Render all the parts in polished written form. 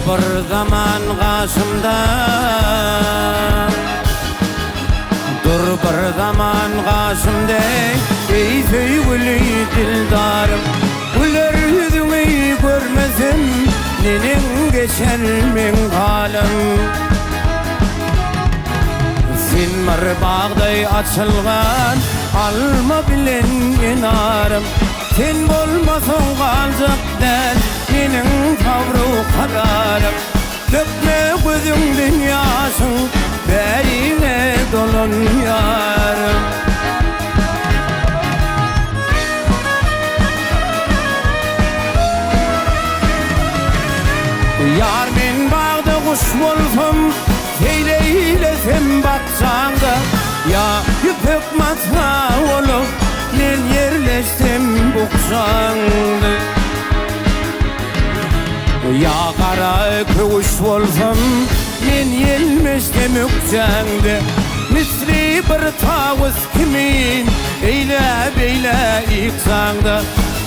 bir zaman karşımda, dur bir zaman karşımda. Ey sevgili dildarım, güler yüzünü görmesem nenin geçer men halim. Sen bir bağday açılgan alma bilen enarım. Sen bolmasan kalacak der menin tavrı kararım. Dökme gözünden yaşın berine dolun yarım. Yar men bağda kuş bolsam seyleylesem bakçanda, ya yüpek matla olup nen yerleşsem bukçandı. Ya kara kuş bolsam men yelmesem ökçandı. Misri bir tavus kimin eyle beyle yıksanda.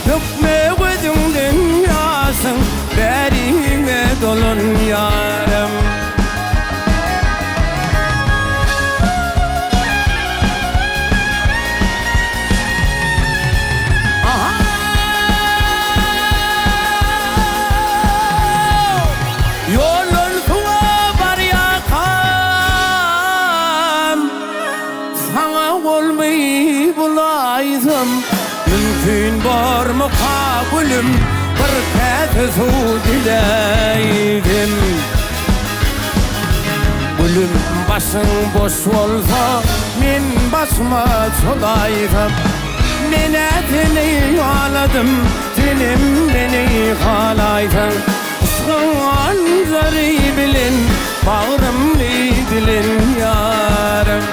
Dökme gözünden yaşın berine dolun yarım. Mümkün var mı kabulüm, bir kez su dileydim. Gülüm başın boş olsa men başıma çolaydım. Men etini ağladım, dilim beni halaydın. Kıskan zari bilin, bağrım dilin yarım.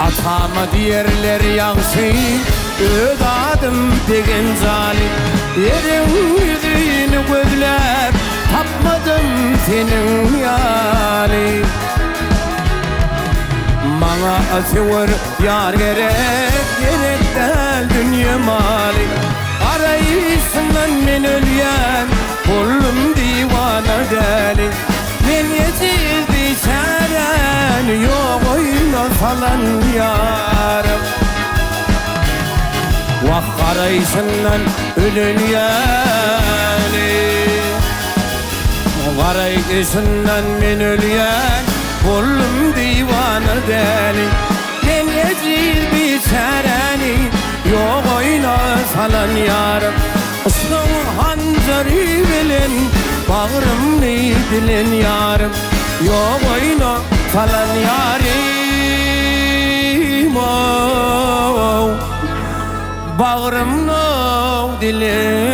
Atama diyerler yansı, ödadım degen zalim. Yerin yüzünü gözler, tapmadım senin yali. Bana sever yar gerek, gerek del dünya mali. Arayışından men ölyen, buldum divana deli. Men yetizdi çaren, yok oyuna falan yarım. Vah arayışından ölün yani, arayışından men ölyen, buldum divana deli. Men yetizdi çaren, yok oyuna falan yarım. Aşkın hançeri bilin, bağrım bilin yarım. Yok oyna falan yarim, oh, bağrım no dilin.